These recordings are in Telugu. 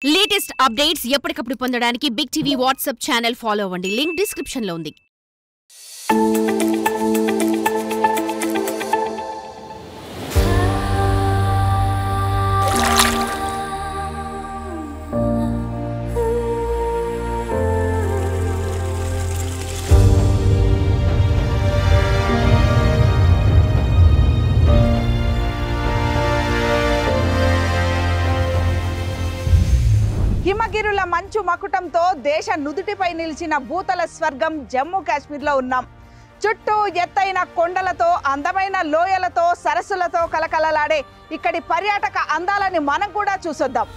లేటెస్ట్ అప్డేట్స్ ఎప్పటికప్పుడు పొందడానికి big TV WhatsApp channel follow అవ్వండి. లింక్ డిస్క్రిప్షన్ లో ఉంది. హిమగిరుల మంచు మకుటంతో దేశ నుదుటిపై నిలిచిన భూతల స్వర్గం జమ్మూ కాశ్మీర్లో ఉన్నాం. చుట్టూ ఎత్తైన కొండలతో, అందమైన లోయలతో, సరస్సులతో కలకలలాడే ఇక్కడి పర్యాటక అందాలని మనం కూడా చూసొద్దాం.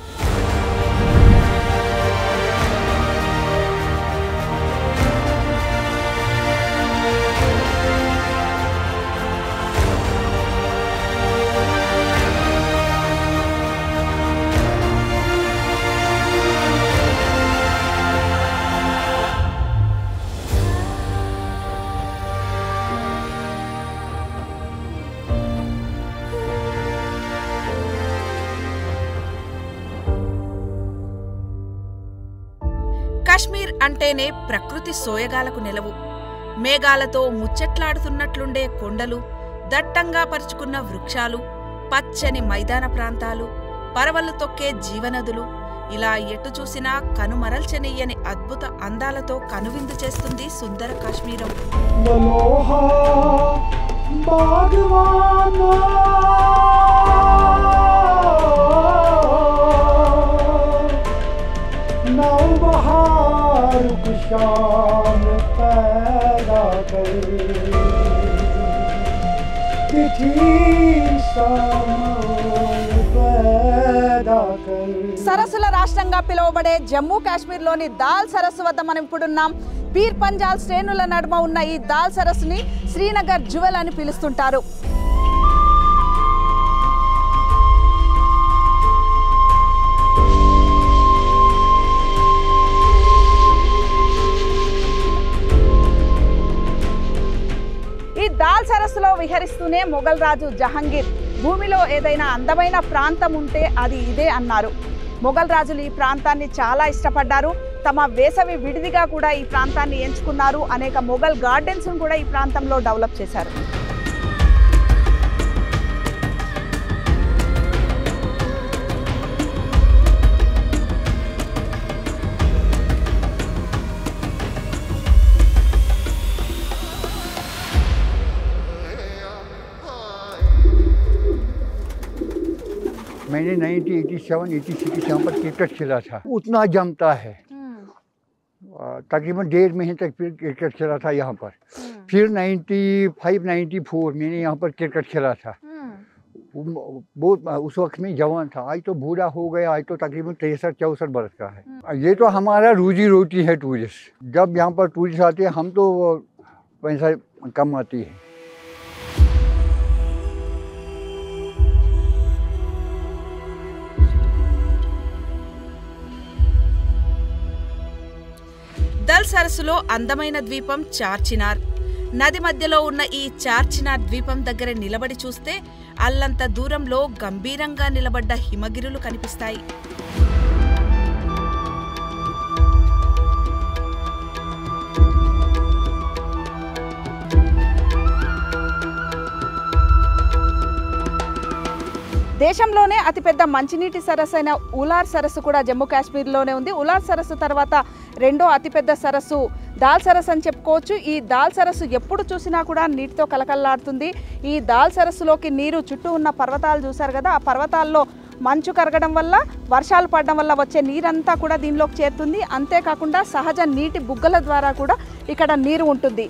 కాశ్మీర్ అంటేనే ప్రకృతి సోయగాలకు నెలవు. మేఘాలతో ముచ్చట్లాడుతున్నట్లుండే కొండలు, దట్టంగా పరుచుకున్న వృక్షాలు, పచ్చని మైదాన ప్రాంతాలు, పరవళ్లు తొక్కే జీవనదులు, ఇలా ఎటు చూసినా కనుమరల్చనీయని అద్భుత అందాలతో కనువిందు చేస్తుంది సుందర కాశ్మీరం. సరస్సుల రాష్ట్రంగా పిలువబడే జమ్మూ కాశ్మీర్లోని దాల్ సరస్సు వద్ద మనం ఇప్పుడున్నాం. పీర్ పంజాల్ శ్రేణుల నడుమ ఉన్న ఈ దాల్ సరస్సుని శ్రీనగర్ జ్యువెల్ అని పిలుస్తుంటారు. ఈ దాల్ సరస్సులో విహరిస్తూనే మొఘల్ రాజు జహంగీర్ భూమిలో ఏదైనా అందమైన ప్రాంతం ఉంటే అది ఇదే అన్నారు. మొఘల్ రాజులు ఈ ప్రాంతాన్ని చాలా ఇష్టపడ్డారు. తమ వేసవి విడిదిగా కూడా ఈ ప్రాంతాన్ని ఎంచుకున్నారు. అనేక మొఘల్ గార్డెన్స్ను కూడా ఈ ప్రాంతంలో డెవలప్ చేశారు. मैंने 1987-86 यहाँ पर क्रिकेट खेला था. उतना जमता है. तकरीबन 1.5 महीने तक फिर क्रिकेट खेला था यहाँ पर. फिर 95-94 मैंने यहाँ पर क्रिकेट खेला था. बहुत उस वक्त में जवान था. आज तो बूढ़ा हो गया. आज तो तकरीबन 63-64 बरस का है. ये तो हमारा रोजी रोटी है टूरिस्ट. जब यहाँ पर टूरिस्ट आते हैं हम तो पैसा कमाती है. దల్ సరస్సులో అందమైన ద్వీపం చార్చినార్. నది మధ్యలో ఉన్న ఈ చార్చినార్ ద్వీపం దగ్గర నిలబడి చూస్తే అల్లంత దూరంలో గంభీరంగా నిలబడ్డ హిమగిరులు కనిపిస్తాయి. దేశంలోనే అతిపెద్ద మంచినీటి సరస్సు అయిన ఉలార్ సరస్సు కూడా జమ్మూ కాశ్మీర్లోనే ఉంది. ఉలార్ సరస్సు తర్వాత రెండో అతిపెద్ద సరస్సు దాల్ సరస్సు అని చెప్పుకోవచ్చు. ఈ దాల్ సరస్సు ఎప్పుడు చూసినా కూడా నీటితో కలకల్లాడుతుంది. ఈ దాల్ సరస్సులోకి నీరు చుట్టూ ఉన్న పర్వతాలు చూశారు కదా, ఆ పర్వతాల్లో మంచు కరగడం వల్ల, వర్షాలు పడడం వల్ల వచ్చే నీరంతా కూడా దీనిలోకి చేరుతుంది. అంతేకాకుండా సహజ నీటి బుగ్గల ద్వారా కూడా ఇక్కడ నీరు ఉంటుంది.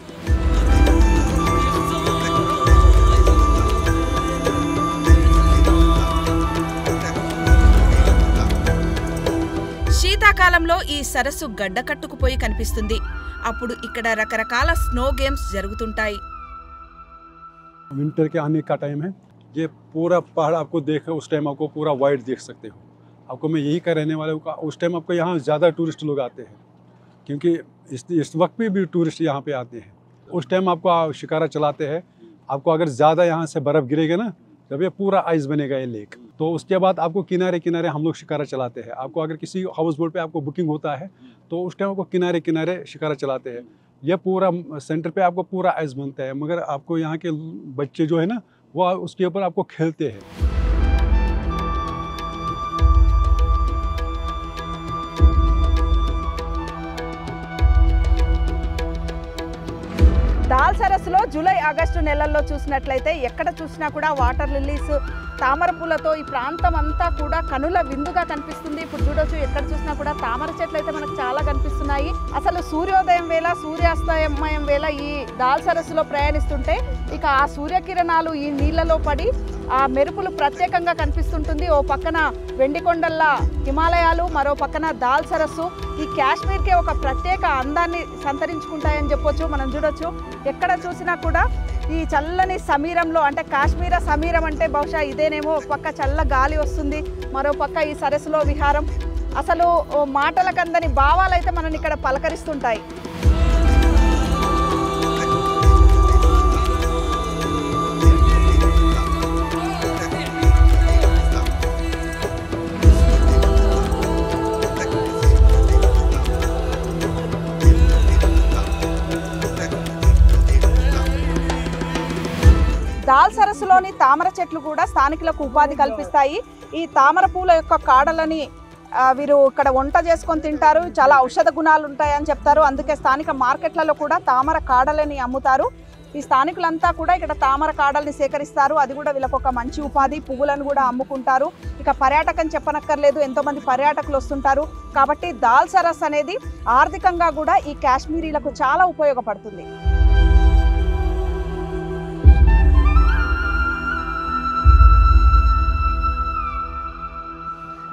శీతాకాలంలో ఈ సరస్సు గడ్డకట్టుకుపోయి కనిపిస్తుంది. అప్పుడు ఇక్కడ రకరకాల స్నో గేమ్స్ జరుగుతుంటాయి. विंटर के आने का टाइम है. ये पूरा पहाड़ आपको देख, उस टाइम आपको पूरा वाइड देख सकते हो. आपको मैं यही का रहने वाले हूँ. उस टाइम आपको यहाँ ज़्यादा टूरिस्ट लोग आते हैं क्योंकि इस वक्त भी टूरिस्ट यहाँ पे आते हैं. उस टाइम आपको शिकारा चलाते हैं. आपको अगर ज़्यादा यहाँ से बर्फ़ गिरेगा ना, जब ये पूरा आइस बनेगा ये लेक, तो उसके बाद आपको किनारे किनारे हम लोग शिकारा चलाते हैं। आपको अगर किसी हाउस बोट पे आपको बुकिंग होता है तो उस टाइम आपको किनारे किनारे शिकारा चलाते हैं। यह पूरा सेंटर पे आपको पूरा आइस बनता है, मगर आपको यहाँ के बच्चे जो है ना वो उसके ऊपर आपको खेलते हैं। దాల్ సరస్సులో జూలై ఆగస్టు నెలల్లో చూసినట్లయితే ఎక్కడ చూసినా కూడా వాటర్ లిల్లీస్, తామర పూలతో ఈ ప్రాంతం అంతా కూడా కనుల విందుగా కనిపిస్తుంది. ఇప్పుడు చూడొచ్చు ఎక్కడ చూసినా కూడా తామర చెట్లు అయితే మనకు చాలా కనిపిస్తున్నాయి. అసలు సూర్యోదయం వేళ సూర్యాస్తమయం వేళ ఈ దాల్ సరస్సులో ప్రయాణిస్తుంటే ఇక ఆ సూర్యకిరణాలు ఈ నీళ్లలో పడి ఆ మెరుపులు ప్రత్యేకంగా కనిపిస్తుంటుంది. ఓ పక్కన వెండికొండల హిమాలయాలు, మరో పక్కన దాల్ సరస్సు ఈ కాశ్మీర్కే ఒక ప్రత్యేక అందాన్ని సంతరించుకుంటాయని చెప్పొచ్చు. మనం చూడొచ్చు ఎక్కడ చూసినా కూడా ఈ చల్లని సమీరంలో, అంటే కాశ్మీర సమీరం అంటే బహుశా ఇదేనేమో. ఒక పక్క చల్ల గాలి వస్తుంది, మరో పక్క ఈ సరస్సులో విహారం. అసలు మాటలకందని భావాలు అయితే మనని ఇక్కడ పలకరిస్తుంటాయి. దాల్ సరస్సులోని తామర చెట్లు కూడా స్థానికులకు ఉపాధి కల్పిస్తాయి. ఈ తామర పూల యొక్క కాడలని వీరు ఇక్కడ వంట చేసుకొని తింటారు. చాలా ఔషధ గుణాలు ఉంటాయని చెప్తారు. అందుకే స్థానిక మార్కెట్లలో కూడా తామర కాడలని అమ్ముతారు. ఈ స్థానికులంతా కూడా ఇక్కడ తామర కాడల్ని సేకరిస్తారు. అది కూడా వీళ్ళకి ఒక మంచి ఉపాధి. పువ్వులను కూడా అమ్ముకుంటారు. ఇక పర్యాటకం చెప్పనక్కర్లేదు, ఎంతోమంది పర్యాటకులు వస్తుంటారు. కాబట్టి దాల్ సరస్సు అనేది ఆర్థికంగా కూడా ఈ కాశ్మీరీలకు చాలా ఉపయోగపడుతుంది.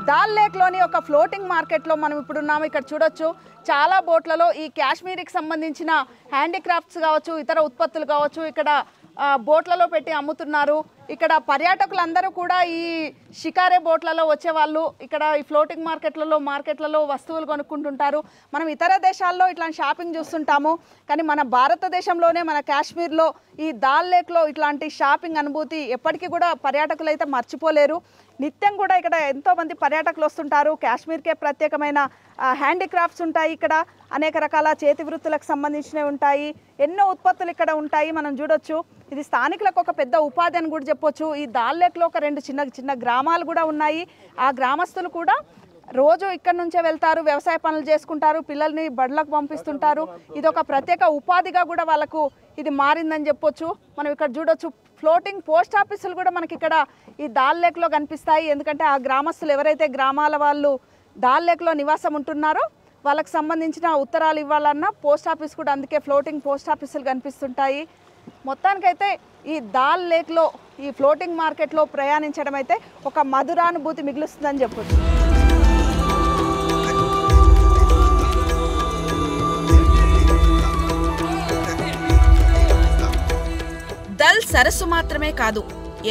దాల్ లేక్లోని ఒక ఫ్లోటింగ్ మార్కెట్లో మనం ఇప్పుడు ఉన్నాము. ఇక్కడ చూడొచ్చు చాలా బోట్లలో ఈ కాశ్మీరీకి సంబంధించిన హ్యాండీక్రాఫ్ట్స్ కావచ్చు, ఇతర ఉత్పత్తులు కావచ్చు ఇక్కడ బోట్లలో పెట్టి అమ్ముతున్నారు. ఇక్కడ పర్యాటకులందరూ కూడా ఈ షికారే బోట్లలో వచ్చేవాళ్ళు ఇక్కడ ఈ ఫ్లోటింగ్ మార్కెట్లలో వస్తువులు కొనుక్కుంటుంటారు. మనం ఇతర దేశాల్లో ఇట్లాంటి షాపింగ్ చూస్తుంటాము, కానీ మన భారతదేశంలోనే మన కాశ్మీర్లో ఈ దాల్ లేక్లో ఇట్లాంటి షాపింగ్ అనుభూతి ఎప్పటికీ కూడా పర్యాటకులు అయితే మర్చిపోలేరు. నిత్యం కూడా ఇక్కడ ఎంతోమంది పర్యాటకులు వస్తుంటారు. కాశ్మీర్కే ప్రత్యేకమైన హ్యాండీక్రాఫ్ట్స్ ఉంటాయి. ఇక్కడ అనేక రకాల చేతి వృత్తులకు సంబంధించినవి ఉంటాయి. ఎన్నో ఉత్పత్తులు ఇక్కడ ఉంటాయి. మనం చూడొచ్చు ఇది స్థానికులకు ఒక పెద్ద ఉపాధి అని కూడా చెప్పొచ్చు. ఈ దాల్ లేక్లో ఒక 2 చిన్న గ్రామాలు కూడా ఉన్నాయి. ఆ గ్రామస్తులు కూడా రోజు ఇక్కడ నుంచే వెళ్తారు, వ్యవసాయ పనులు చేసుకుంటారు, పిల్లల్ని బడులకు పంపిస్తుంటారు. ఇది ఒక ప్రత్యేక ఉపాధిగా కూడా వాళ్ళకు ఇది మారిందని చెప్పొచ్చు. మనం ఇక్కడ చూడొచ్చు ఫ్లోటింగ్ పోస్ట్ ఆఫీసులు కూడా మనకి ఇక్కడ ఈ దాల్ లేక్లో కనిపిస్తాయి. ఎందుకంటే ఆ గ్రామస్తులు ఎవరైతే గ్రామాల వాళ్ళు దాల్ లేక్లో నివాసం ఉంటున్నారో వాళ్ళకి సంబంధించిన ఉత్తరాలు ఇవ్వాలన్నా పోస్ట్ ఆఫీస్ కూడా, అందుకే ఫ్లోటింగ్ పోస్ట్ ఆఫీసులు కనిపిస్తుంటాయి. మొత్తానికైతే ఈ దాల్ లేక్లో ఈ ఫ్లోటింగ్ మార్కెట్లో ప్రయాణించడం అయితే ఒక మధురానుభూతి మిగులుస్తుందని చెప్పొచ్చు. దల్ సరస్సు మాత్రమే కాదు,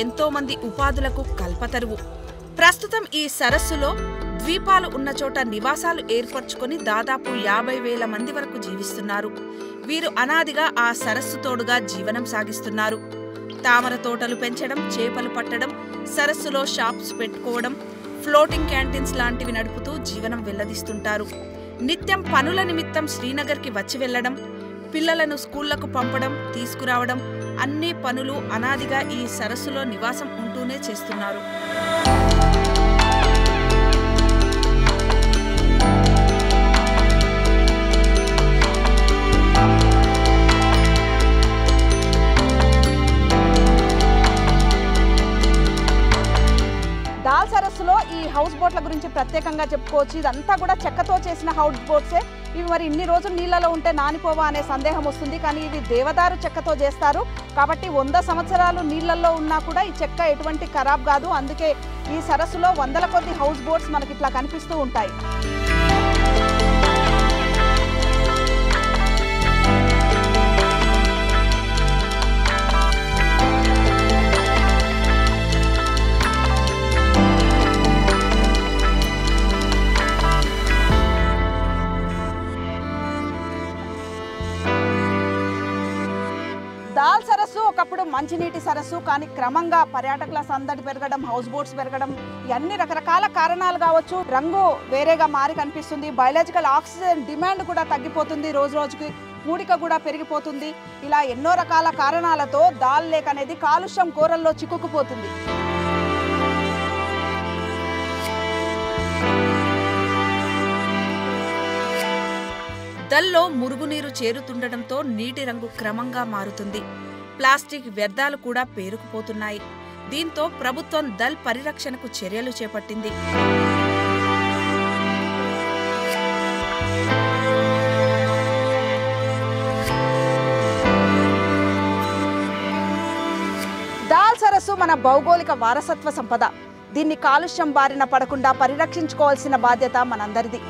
ఎంతో మంది ఉపాధులకు కల్పతరువు. ప్రస్తుతం ఈ సరస్సులో ద్వీపాలు ఉన్న చోట నివాసాలు ఏర్పరచుకొని దాదాపు 50,000 మంది వరకు జీవిస్తున్నారు. వీరు అనాదిగా ఆ సరస్సు తోడుగా జీవనం సాగిస్తున్నారు. తామర తోటలు పెంచడం, చేపలు పట్టడం, సరస్సులో షాప్స్ పెట్టుకోవడం, ఫ్లోటింగ్ క్యాంటీన్స్ లాంటివి నడుపుతూ జీవనం వెల్లదిస్తుంటారు. నిత్యం పనుల నిమిత్తం శ్రీనగర్కి వచ్చి వెళ్లడం, పిల్లలను స్కూళ్లకు పంపడం, తీసుకురావడం, అన్ని పనులు అనాదిగా ఈ సరస్సులో నివాసం ఉంటూనే చేస్తున్నారు. దాల్ సరస్సులో ఈ హౌస్ బోట్ల గురించి ప్రత్యేకంగా చెప్పుకోవచ్చు. ఇదంతా కూడా చెక్కతో చేసిన హౌస్ బోట్సే. ఇవి మరి ఇన్ని రోజులు నీళ్ళలో ఉంటే నానిపోవా అనే సందేహం వస్తుంది, కానీ ఇవి దేవదారు చెక్కతో చేస్తారు. కాబట్టి 100 సంవత్సరాలు నీళ్ళల్లో ఉన్నా కూడా ఈ చెక్క ఎటువంటి ఖరాబ్ కాదు. అందుకే ఈ సరస్సులో 100ల కొద్ది హౌస్ బోట్స్ మనకి ఇట్లా కనిపిస్తూ ఉంటాయి. దాల్ సరస్సు ఒక ఒకప్పుడు మంచినీటి సరస్సు, కానీ క్రమంగా పర్యాటకుల సందడి పెరగడం, హౌస్ బోట్స్ పెరగడం, ఇవన్నీ రకరకాల కారణాలు కావచ్చు. రంగు వేరేగా మారి కనిపిస్తుంది. బయలాజికల్ ఆక్సిజన్ డిమాండ్ కూడా తగ్గిపోతుంది, రోజు రోజుకి పూడిక కూడా పెరిగిపోతుంది. ఇలా ఎన్నో రకాల కారణాలతో దాల్ లేక్ అనేది కాలుష్యం కోరల్లో చిక్కుకుపోతుంది. దల్లో మురుగునీరు చేరుతుండటంతో నీటి రంగు క్రమంగా మారుతుంది. ప్లాస్టిక్ వ్యర్థాలు కూడా పేరుకుపోతున్నాయి. దీంతో ప్రభుత్వం దల్ పరిరక్షణకు చర్యలు చేపట్టింది. దాల్ సరస్సు మన భౌగోళిక వారసత్వ సంపద. దీన్ని కాలుష్యం బారిన పడకుండా పరిరక్షించుకోవాల్సిన బాధ్యత మనందరిది.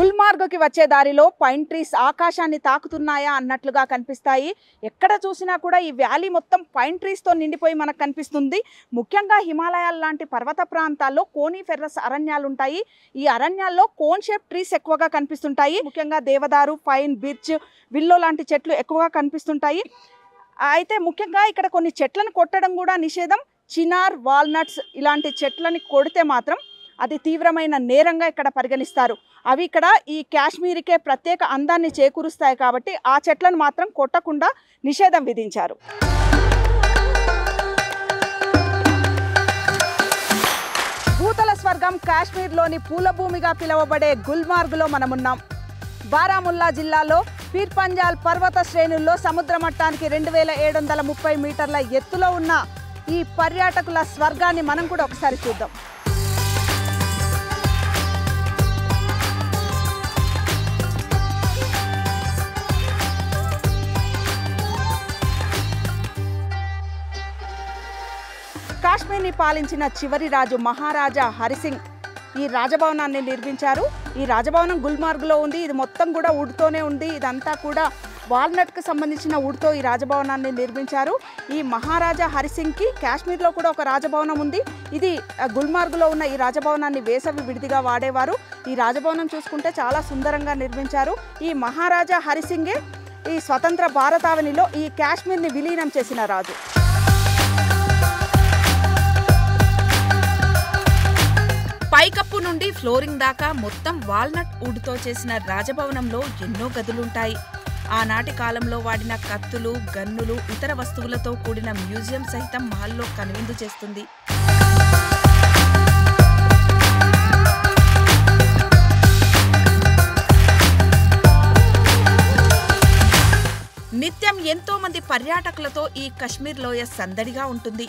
గుల్మార్గ్కి వచ్చే దారిలో పైన్ ట్రీస్ ఆకాశాన్ని తాకుతున్నాయా అన్నట్లుగా కనిపిస్తాయి. ఎక్కడ చూసినా కూడా ఈ వ్యాలీ మొత్తం పైన్ ట్రీస్తో నిండిపోయి మనకు కనిపిస్తుంది. ముఖ్యంగా హిమాలయాల లాంటి పర్వత ప్రాంతాల్లో కోనిఫెరస్ అరణ్యాలు ఉంటాయి. ఈ అరణ్యాల్లో కోన్ షేప్ ట్రీస్ ఎక్కువగా కనిపిస్తుంటాయి. ముఖ్యంగా దేవదారు, పైన్, బిర్చ్, విల్లో లాంటి చెట్లు ఎక్కువగా కనిపిస్తుంటాయి. అయితే ముఖ్యంగా ఇక్కడ కొన్ని చెట్లను కొట్టడం కూడా నిషేధం. చినార్, వాల్నట్స్ ఇలాంటి చెట్లని కొడితే మాత్రం అది తీవ్రమైన నేరంగా ఇక్కడ పరిగణిస్తారు. అవి ఇక్కడ ఈ కాశ్మీర్కే ప్రత్యేక అందాన్ని చేకూరుస్తాయి కాబట్టి ఆ చెట్లను మాత్రం కొట్టకుండా నిషేధం విధించారు. భూతల స్వర్గం కాశ్మీర్లోని పూలభూమిగా పిలువబడే గుల్మార్గ్లో మనమున్నాం. బారాముల్లా జిల్లాలో పీర్ పంజాల్ పర్వత శ్రేణుల్లో సముద్ర మట్టానికి 2730 మీటర్ల ఎత్తులో ఉన్న ఈ పర్యాటకుల స్వర్గాన్ని మనం కూడా ఒకసారి చూద్దాం. కాశ్మీర్ని పాలించిన చివరి రాజు మహారాజా హరిసింగ్ ఈ రాజభవనాన్ని నిర్మించారు. ఈ రాజభవనం గుల్మార్గ్లో ఉంది. ఇది మొత్తం కూడా వుడ్తోనే ఉంది. ఇదంతా కూడా వాల్నట్కి సంబంధించిన వుడ్తో ఈ రాజభవనాన్ని నిర్మించారు. ఈ మహారాజా హరిసింగ్కి కాశ్మీర్లో కూడా ఒక రాజభవనం ఉంది. ఇది గుల్మార్గ్లో ఉన్న ఈ రాజభవనాన్ని వేసవి విడిదిగా వాడేవారు. ఈ రాజభవనం చూసుకుంటే చాలా సుందరంగా నిర్మించారు. ఈ మహారాజా హరిసింగే ఈ స్వతంత్ర భారతావనిలో ఈ కాశ్మీర్ని విలీనం చేసిన రాజు. పైకప్పు నుండి ఫ్లోరింగ్ దాకా మొత్తం వాల్నట్ వుడ్తో చేసిన రాజభవనంలో ఎన్నో గదులుంటాయి. ఆనాటి కాలంలో వాడిన కత్తులు, గన్నులు, ఇతర వస్తువులతో కూడిన మ్యూజియం సహితం మహల్లో కనువిందు చేస్తుంది. నిత్యం ఎంతో మంది పర్యాటకులతో ఈ కశ్మీర్ లోయ సందడిగా ఉంటుంది.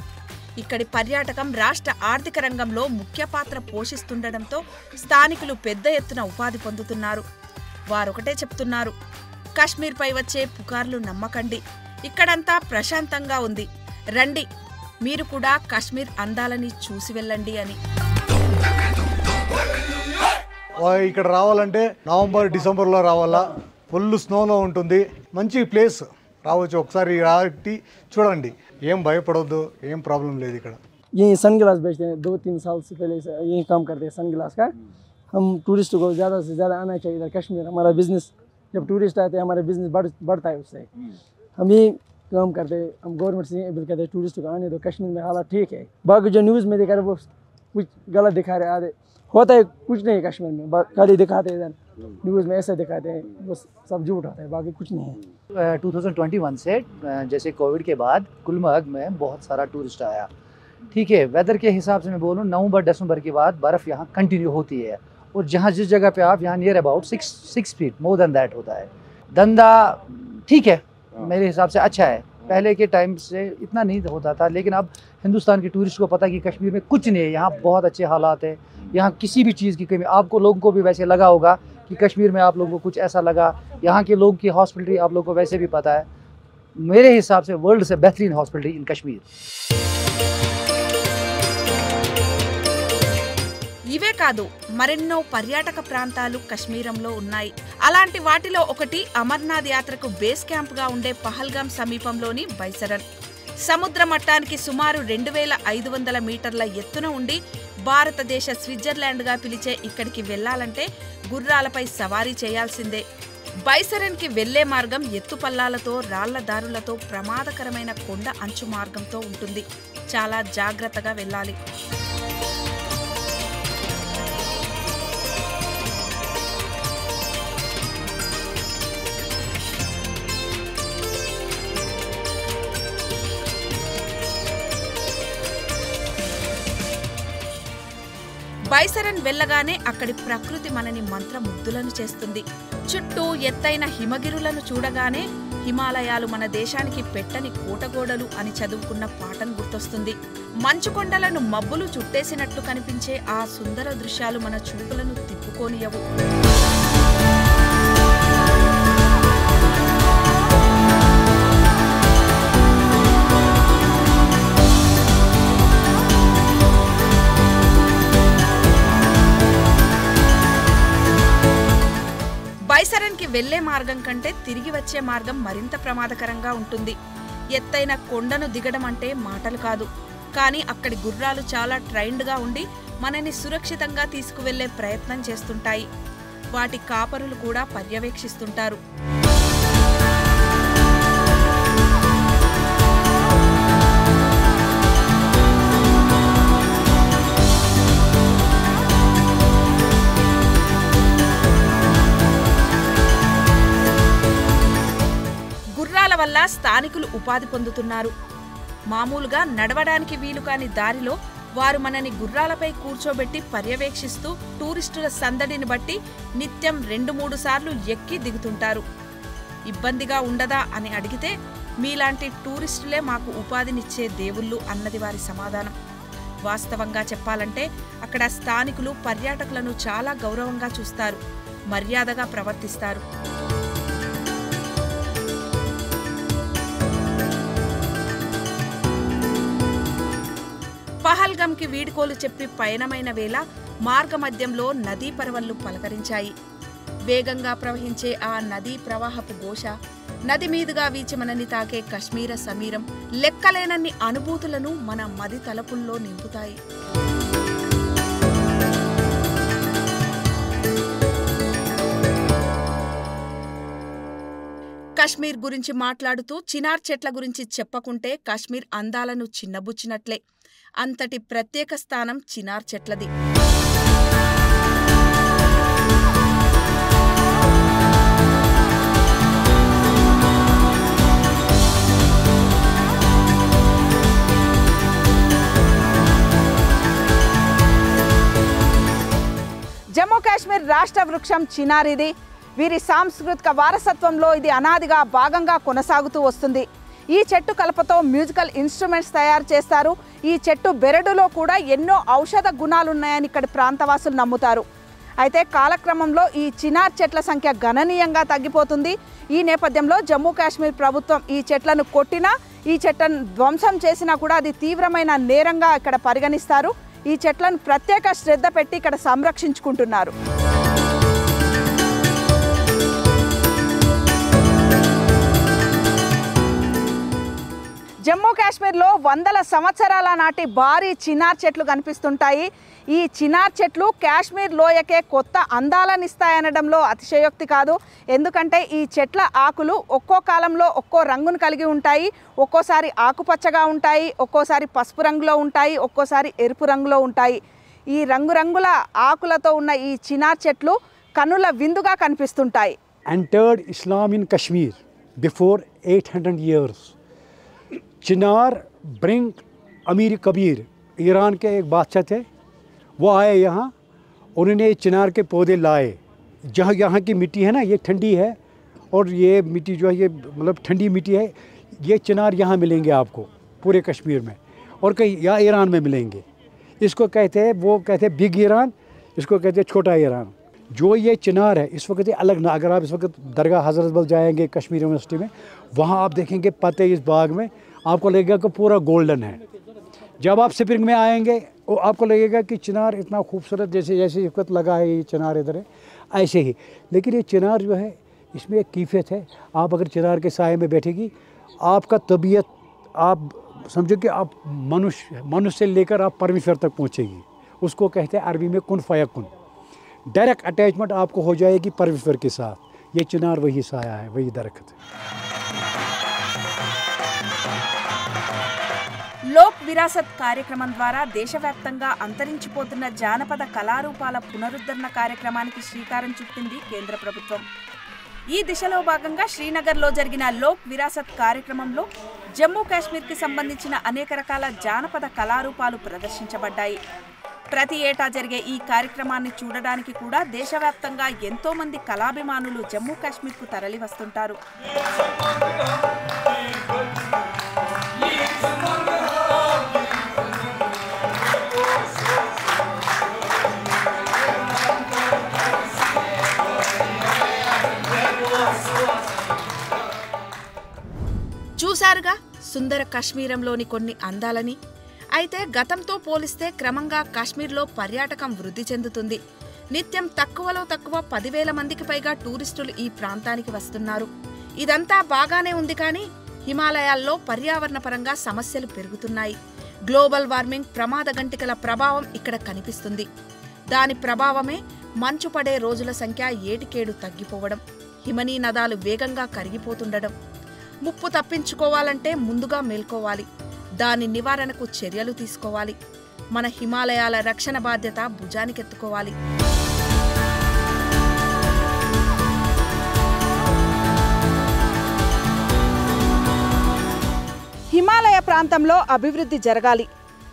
ఇక్కడి పర్యాటకం రాష్ట్ర ఆర్థిక రంగంలో ముఖ్య పాత్ర పోషిస్తుండటంతో స్థానికులు పెద్ద ఎత్తున ఉపాధి పొందుతున్నారు. వారొకటే చెప్తున్నారు, కాశ్మీర్పై వచ్చే పుకార్లు నమ్మకండి, ఇక్కడంతా ప్రశాంతంగా ఉంది, రండి మీరు కూడా కాశ్మీర్ అందాలని చూసి వెళ్ళండి అని. ఇక్కడ రావాలంటే నవంబర్, డిసెంబర్లో రావాలా. ఫుల్ స్నోలో ఉంటుంది. మంచి ప్లేస్, రావచ్చు. ఒకసారి రాటి చూడండి, ఏం భయపడొద్దు, ఏం ప్రాబ్లం లేదు ఇక్కడ. यही सन ग्लास बेचते हैं, 2-3 साल से पहले से यही काम करते हैं सन ग्लास का. हम टूरिस्ट को ज़्यादा से ज़्यादा आना चाहिए इधर कश्मीर. हमारा बिजनेस, जब टूरिस्ट आते हैं हमारा बिजनेस बढ़ता है उससे. हम यही काम करते हैं. हम गवर्नमेंट से अपील करते हैं टूरिस्ट को आने दो, कश्मीर में हालात ठीक है. बाकी जो न्यूज़ में दिखा रहे वो कुछ गलत दिखा रहे, आधे होता है कुछ नहीं है कश्मीर में, खाली दिखाते हैं इधर न्यूज़ में ऐसे दिखाते हैं, वो सब झूठ होता है, बाकी कुछ नहीं है. 2021 से जैसे कोविड के बाद गुलमर्ग में बहुत सारा टूरिस्ट आया. ठीक है, वेदर के हिसाब से मैं बोलूँ नवंबर दिसंबर के बाद बर्फ़ यहाँ कंटिन्यू होती है और जहाँ जिस जगह पे आप यहाँ near about 6 feet more than that होता है. धंधा ठीक है, मेरे हिसाब से अच्छा है. पहले के टाइम से इतना नहीं होता था, लेकिन अब हिंदुस्तान के टूरिस्ट को पता है कि कश्मीर में कुछ नहीं है, यहाँ बहुत अच्छे हालात है, यहाँ किसी भी चीज़ की कमी. आपको लोगों को भी वैसे लगा होगा कि कश्मीर में आप लोगों को कुछ ऐसा लगा, यहाँ के लोगों की हॉस्पिटलिटी आप लोगों को वैसे भी पता है. मेरे हिसाब से वर्ल्ड से बेहतरीन हॉस्पिटलिटी इन कश्मीर. ఇవే కాదు, మరెన్నో పర్యాటక ప్రాంతాలు కశ్మీరంలో ఉన్నాయి. అలాంటి వాటిలో ఒకటి అమర్నాథ్ యాత్రకు బేస్ క్యాంప్గా ఉండే పహల్గాం సమీపంలోని బైసరన్. సముద్ర మట్టానికి సుమారు 2500 మీటర్ల ఎత్తున ఉండి భారతదేశ స్విట్జర్లాండ్గా పిలిచే ఇక్కడికి వెళ్లాలంటే గుర్రాలపై సవారీ చేయాల్సిందే. బైసరన్కి వెళ్లే మార్గం ఎత్తుపల్లాలతో, రాళ్ల దారులతో, ప్రమాదకరమైన కొండ అంచు మార్గంతో ఉంటుంది. చాలా జాగ్రత్తగా వెళ్ళాలి. బైసరన్ వెళ్ళగానే అక్కడి ప్రకృతి మనని మంత్రముగ్ధులను చేస్తుంది. చుట్టూ ఎత్తైన హిమగిరులను చూడగానే హిమాలయాలు మన దేశానికి పెట్టని కోటగోడలు అని చదువుకున్న పాఠం గుర్తొస్తుంది. మంచుకొండలను మబ్బులు చుట్టేసినట్టు కనిపించే ఆ సుందర దృశ్యాలు మన చూపులను తిప్పుకోనియవు. బైసరన్కి వెళ్లే మార్గం కంటే తిరిగి వచ్చే మార్గం మరింత ప్రమాదకరంగా ఉంటుంది. ఎత్తైన కొండను దిగడం అంటే మాటలు కాదు. కానీ అక్కడి గుర్రాలు చాలా ట్రైన్డ్గా ఉండి మనని సురక్షితంగా తీసుకువెళ్లే ప్రయత్నం చేస్తుంటాయి. వాటి కాపరులు కూడా పర్యవేక్షిస్తుంటారు. వల్ల స్థానికులు ఉపాధి పొందుతున్నారు. మామూలుగా నడవడానికి వీలు కాని దారిలో వారు మనని గుర్రాలపై కూర్చోబెట్టి పర్యవేక్షిస్తూ టూరిస్టుల సందడిని బట్టి నిత్యం 2-3 సార్లు ఎక్కి దిగుతుంటారు. ఇబ్బందిగా ఉండదా అని అడిగితే మీలాంటి టూరిస్టులే మాకు ఉపాధినిచ్చే దేవుళ్ళు అన్నది వారి సమాధానం. వాస్తవంగా చెప్పాలంటే అక్కడ స్థానికులు పర్యాటకులను చాలా గౌరవంగా చూస్తారు, మర్యాదగా ప్రవర్తిస్తారు. పహల్గాంకి వీడ్కోలు చెప్పి పయనమైన వేళ మార్గమధ్యంలో నదీ పరవళ్లు పలకరించాయి. వేగంగా ప్రవహించే ఆ నదీ ప్రవాహపు ఘోష, నది మీదుగా వీచి మనని తాకే కశ్మీర సమీరం లెక్కలేనన్ని అనుభూతులను మన మది తలపుల్లో నింపుతాయి. కశ్మీర్ గురించి మాట్లాడుతూ చినార్ చెట్ల గురించి చెప్పకుంటే కశ్మీర్ అందాలను చిన్నబుచ్చినట్లే. అంతటి ప్రత్యేక స్థానం చినార్ చెట్లది. జమ్మూ కాశ్మీర్ రాష్ట్ర వృక్షం చినార్. ఇది వీరి సాంస్కృతిక వారసత్వంలో ఇది అనాదిగా భాగంగా కొనసాగుతూ వస్తుంది. ఈ చెట్టు కలపతో మ్యూజికల్ ఇన్స్ట్రుమెంట్స్ తయారు చేస్తారు. ఈ చెట్టు బెరడులో కూడా ఎన్నో ఔషధ గుణాలున్నాయని ఇక్కడి ప్రాంతవాసులు నమ్ముతారు. అయితే కాలక్రమంలో ఈ చినార్ చెట్ల సంఖ్య గణనీయంగా తగ్గిపోతుంది. ఈ నేపథ్యంలో జమ్మూ కాశ్మీర్ ప్రభుత్వం ఈ చెట్లను కొట్టినా, ఈ చెట్లను ధ్వంసం చేసినా కూడా అది తీవ్రమైన నేరంగా ఇక్కడ పరిగణిస్తారు. ఈ చెట్లను ప్రత్యేక శ్రద్ధ పెట్టి ఇక్కడ సంరక్షించుకుంటున్నారు. జమ్మూ కాశ్మీర్లో వందల సంవత్సరాల నాటి భారీ చినార్ చెట్లు కనిపిస్తుంటాయి. ఈ చినార్ చెట్లు కాశ్మీర్ లోయకే కొత్త అందాలనిస్తాయనడంలో అతిశయోక్తి కాదు. ఎందుకంటే ఈ చెట్ల ఆకులు ఒక్కో కాలంలో ఒక్కో రంగును కలిగి ఉంటాయి. ఒక్కోసారి ఆకుపచ్చగా ఉంటాయి, ఒక్కోసారి పసుపు రంగులో ఉంటాయి, ఒక్కోసారి ఎరుపు రంగులో ఉంటాయి. ఈ రంగురంగుల ఆకులతో ఉన్న ఈ చినార్ చెట్లు కనుల విందుగా కనిపిస్తుంటాయి. Entered Islam in Kashmir before 800 years. Chinar bring अमीर कबीर ईरान के एक बादशाह थे, वो आए यहाँ, उन्होंने चिनार के पौधे लाए. जहाँ यहाँ की मिट्टी है ना, ये ठंडी है और ये मिट्टी जो है ये मतलब ठंडी मिट्टी है. ये चिनार यहाँ मिलेंगे आपको पूरे कश्मीर में और कहीं या ईरान में मिलेंगे. इसको कहते हैं, वो कहते हैं बिग ईरान, इसको कहते हैं छोटा ईरान. जो ये चिनार है इस वक्त ये अलग ना, अगर आप इस वक्त दरगाह हज़रत बल जाएंगे कश्मीर यूनिवर्सिटी में, वहाँ आप देखेंगे पत्ते इस बाग में आपको लगेगा कि पूरा गोल्डन है. जब आप स्प्रिंग में आएंगे और आपको लगेगा कि चिनार इतना खूबसूरत जैसे जैसे इस वक्त लगा है ये चिनार इधर है ऐसे ही, लेकिन ये चिनार जो है इसमें एक कैफियत है। आप अगर चिनार के साए में बैठेगी आपका तबीयत, आप समझो कि आप मनुष्य से लेकर आप परमेश्वर तक पहुँचेगी। उसको कहते हैं अरबी में कुन फयकुन, डायरेक्ट अटैचमेंट आपको हो जाएगी परमेश्वर के साथ। ये चिनार वही साया है, वही दरख्त है। లోక్ విరాసత్ కార్యక్రమం ద్వారా దేశవ్యాప్తంగా అంతరించిపోతున్న జానపద కళారూపాల పునరుద్ధరణ కార్యక్రమానికి శ్రీకారం చుట్టింది కేంద్ర ప్రభుత్వం. ఈ దిశలో భాగంగా శ్రీనగర్లో జరిగిన లోక్ విరాసత్ కార్యక్రమంలో జమ్మూ కాశ్మీర్కి సంబంధించిన అనేక రకాల జానపద కళారూపాలు ప్రదర్శించబడ్డాయి. ప్రతి ఏటా జరిగే ఈ కార్యక్రమాన్ని చూడడానికి కూడా దేశవ్యాప్తంగా ఎంతో మంది కళాభిమానులు జమ్మూ కాశ్మీర్కు తరలి వస్తుంటారు. చూశారుగా సుందర కాశ్మీరంలోని కొన్ని అందాలని. అయితే గతంతో పోలిస్తే క్రమంగా కాశ్మీర్లో పర్యాటకం వృద్ధి చెందుతుంది. నిత్యం తక్కువలో తక్కువ 10,000 మందికి పైగా టూరిస్టులు ఈ ప్రాంతానికి వస్తున్నారు. ఇదంతా బాగానే ఉంది, కానీ హిమాలయాల్లో పర్యావరణ పరంగా సమస్యలు పెరుగుతున్నాయి. గ్లోబల్ వార్మింగ్ ప్రమాద గంటికల ప్రభావం ఇక్కడ కనిపిస్తుంది. దాని ప్రభావమే మంచు పడే రోజుల సంఖ్య ఏటికేడు తగ్గిపోవడం, హిమనీ నదాలు వేగంగా కరిగిపోతుండడం. ముప్పు తప్పించుకోవాలంటే ముందుగా మేల్కోవాలి, దాని నివారణకు చర్యలు తీసుకోవాలి. మన హిమాలయాల రక్షణ బాధ్యత భుజానికెత్తుకోవాలి. హిమాలయ ప్రాంతంలో అభివృద్ధి జరగాలి,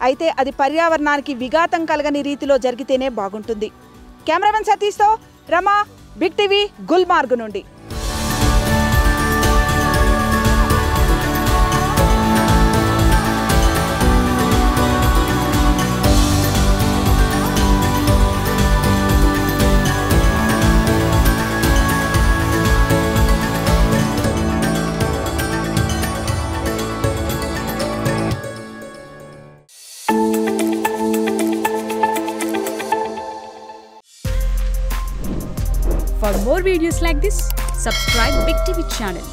అయితే అది పర్యావరణానికి విఘాతం కలగని రీతిలో జరిగితేనే బాగుంటుంది. కెమెరామెన్ సతీష్తో రమా, బిగ్ టీవీ, గుల్మార్గ్ నుండి. For more videos like this, subscribe Big TV channel.